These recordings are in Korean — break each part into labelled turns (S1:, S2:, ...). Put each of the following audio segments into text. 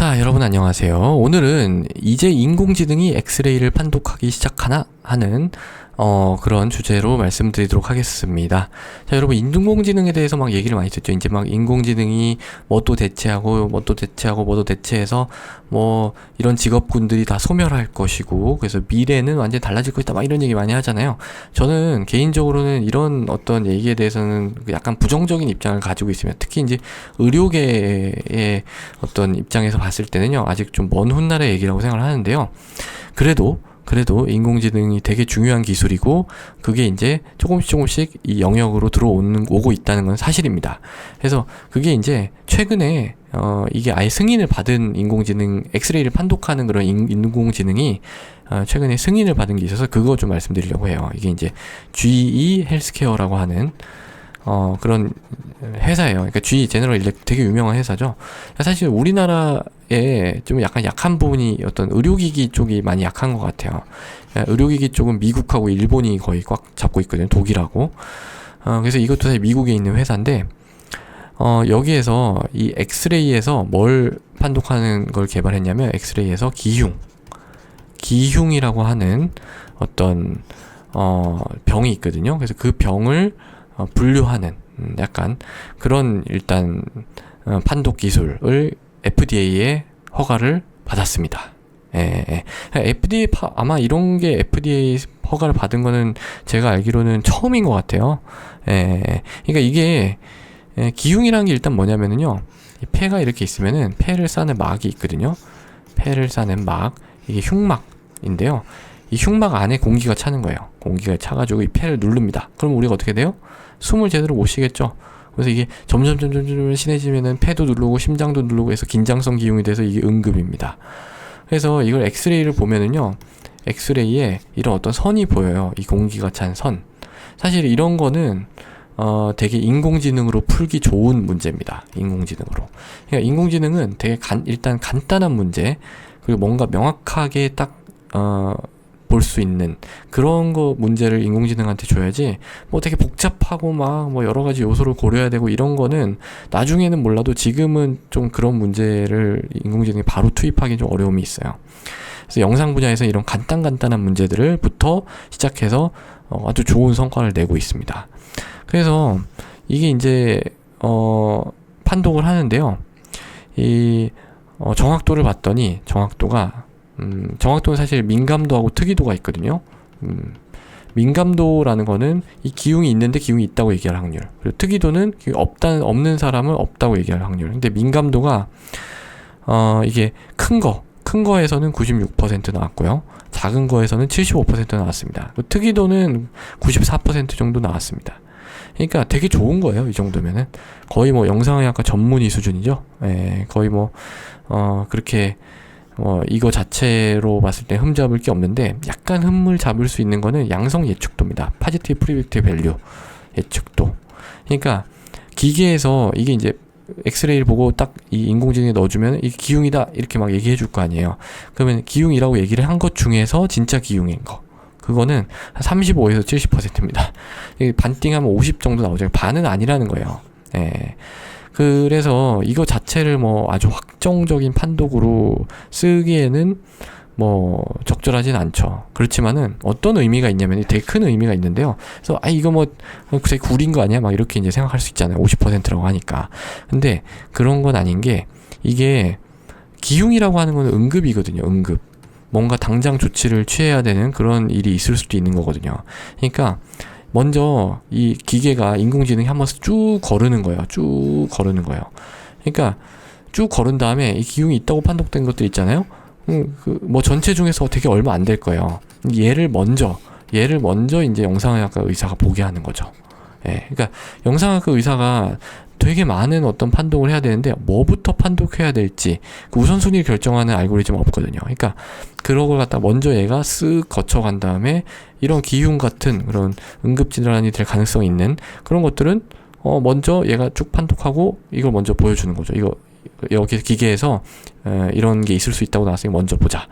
S1: 자, 여러분 안녕하세요. 오늘은 이제 인공지능이 엑스레이를 판독하기 시작하나 하는 그런 주제로 말씀드리도록 하겠습니다. 자, 여러분 인공지능에 대해서 막 얘기를 많이 듣죠. 이제 막 인공지능이 뭣도 대체하고 뭣도 대체하고 뭣도 대체해서 뭐 이런 직업군들이 다 소멸할 것이고 그래서 미래는 완전히 달라질 것이다 막 이런 얘기 많이 하잖아요. 저는 개인적으로는 이런 어떤 얘기에 대해서는 약간 부정적인 입장을 가지고 있으면 특히 이제 의료계의 어떤 입장에서 봤을 때는요 아직 좀 먼 훗날의 얘기라고 생각을 하는데요. 그래도 인공지능이 되게 중요한 기술이고 그게 이제 조금씩 이 영역으로 오고 있다는 건 사실입니다. 그래서 그게 이제 최근에 이게 아예 승인을 받은 인공지능 엑스레이를 판독하는 그런 인공지능이 최근에 승인을 받은 게 있어서 그거 좀 말씀드리려고 해요. 이게 이제 GE 헬스케어라고 하는 그런 회사예요. 그러니까 GE 제너럴 일렉 되게 유명한 회사죠. 사실 우리나라에 좀 약간 약한 부분이 어떤 의료기기 쪽이 많이 약한 것 같아요. 의료기기 쪽은 미국하고 일본이 거의 꽉 잡고 있거든요. 독일하고. 그래서 이것도 사실 미국에 있는 회사인데, 여기에서 이 엑스레이에서 뭘 판독하는 걸 개발했냐면, 엑스레이에서 기흉이라고 하는 어떤, 병이 있거든요. 그래서 그 병을 분류하는 약간 그런 일단 판독 기술을 FDA에 허가를 받았습니다. FDA 아마 이런 게 FDA 허가를 받은 거는 제가 알기로는 처음인 것 같아요. 그러니까 이게 기흉이라는 게 일단 뭐냐면은요, 이 폐가 이렇게 있으면은 폐를 싸는 막이 있거든요. 폐를 싸는 막, 이게 흉막인데요. 이 흉막 안에 공기가 차는 거예요. 공기가 차가지고 이 폐를 누릅니다. 그럼 우리가 어떻게 돼요? 숨을 제대로 못 쉬겠죠. 그래서 이게 점점 심해지면은 폐도 누르고 심장도 누르고 해서 긴장성 기흉이 돼서 이게 응급입니다. 그래서 이걸 엑스레이를 보면은요, 엑스레이에 이런 어떤 선이 보여요. 이 공기가 찬 선. 사실 이런 거는 되게 인공지능으로 풀기 좋은 문제입니다. 인공지능으로. 그러니까 인공지능은 되게 일단 간단한 문제, 그리고 뭔가 명확하게 딱 볼 수 있는 그런 거 문제를 인공지능한테 줘야지, 뭐 되게 복잡하고 막 뭐 여러 가지 요소를 고려해야 되고 이런 거는 나중에는 몰라도 지금은 좀 그런 문제를 인공지능이 바로 투입하기 좀 어려움이 있어요. 그래서 영상 분야에서 이런 간단한 문제들부터 시작해서 아주 좋은 성과를 내고 있습니다. 그래서 이게 이제 판독을 하는데요. 이 정확도를 봤더니 정확도는 사실 민감도하고 특이도가 있거든요. 민감도라는 거는 이 기흉이 있는데 기흉이 있다고 얘기할 확률, 그리고 특이도는 없는 사람은 없다고 얘기할 확률. 근데 민감도가 이게 큰 거에서는 96% 나왔고요, 작은 거에서는 75% 나왔습니다. 특이도는 94% 정도 나왔습니다. 그러니까 되게 좋은 거예요. 이 정도면은 거의 뭐 영상의학과 전문의 수준이죠. 거의 뭐 그렇게 이거 자체로 봤을 때 흠잡을 게 없는데, 약간 흠을 잡을 수 있는 거는 양성 예측도입니다. 파지티브 프리딕티브 밸류 예측도. 그러니까 기계에서 이게 이제 엑스레이를 보고 딱 이 인공지능에 넣어주면 이게 기흉이다 이렇게 막 얘기해 줄 거 아니에요. 그러면 기흉이라고 얘기를 한 것 중에서 진짜 기흉인 거, 그거는 한 35에서 70%입니다. 반띵하면 50 정도 나오죠. 반은 아니라는 거예요. 그래서 이거 자체를 뭐 아주 확정적인 판독으로 쓰기에는 뭐 적절하진 않죠. 그렇지만은 어떤 의미가 있냐면 되게 큰 의미가 있는데요. 그래서 이거 뭐 글쎄 구린 거 아니야? 막 이렇게 이제 생각할 수 있잖아요. 50%라고 하니까. 근데 그런 건 아닌 게, 이게 기흉이라고 하는 건 응급이거든요. 응급. 뭔가 당장 조치를 취해야 되는 그런 일이 있을 수도 있는 거거든요. 그러니까 먼저 이 기계가 인공지능이 한번 쭉 거르는 거예요. 그러니까 쭉 거른 다음에 이 기흉이 있다고 판독된 것들 있잖아요. 뭐 전체 중에서 되게 얼마 안 될 거예요. 얘를 먼저 이제 영상의학과 의사가 보게 하는 거죠. 그러니까 영상의학과 의사가 되게 많은 어떤 판독을 해야 되는데 뭐부터 판독해야 될지 그 우선순위를 결정하는 알고리즘은 없거든요. 그러니까 그런 걸 갖다 먼저 얘가 쓱 거쳐간 다음에 이런 기흉 같은 그런 응급질환이 될 가능성이 있는 그런 것들은 먼저 얘가 쭉 판독하고 이걸 먼저 보여주는 거죠. 이거 여기 기계에서 이런 게 있을 수 있다고 나왔으니 먼저 보자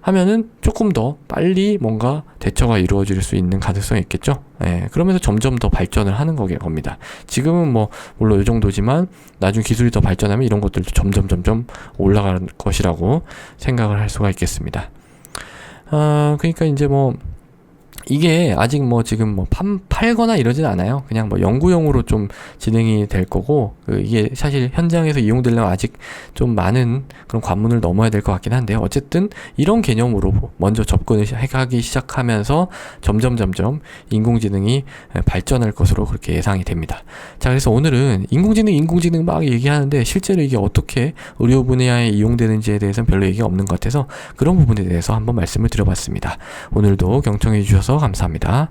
S1: 하면은 조금 더 빨리 뭔가 대처가 이루어질 수 있는 가능성이 있겠죠. 예, 그러면서 점점 더 발전을 하는 겁니다. 지금은 뭐 물론 이 정도지만 나중 기술이 더 발전하면 이런 것들도 점점 올라갈 것이라고 생각을 할 수가 있겠습니다. 그러니까 이제 뭐 이게 아직 뭐 지금 뭐 팔거나 이러진 않아요. 그냥 뭐 연구용으로 좀 진행이 될 거고, 이게 사실 현장에서 이용되려면 아직 좀 많은 그런 관문을 넘어야 될 것 같긴 한데요. 어쨌든 이런 개념으로 먼저 접근을 하기 시작하면서 점점 인공지능이 발전할 것으로 그렇게 예상이 됩니다. 자, 그래서 오늘은 인공지능 막 얘기하는데 실제로 이게 어떻게 의료 분야에 이용되는지에 대해서는 별로 얘기가 없는 것 같아서 그런 부분에 대해서 한번 말씀을 드려봤습니다. 오늘도 경청해 주셔서 감사합니다.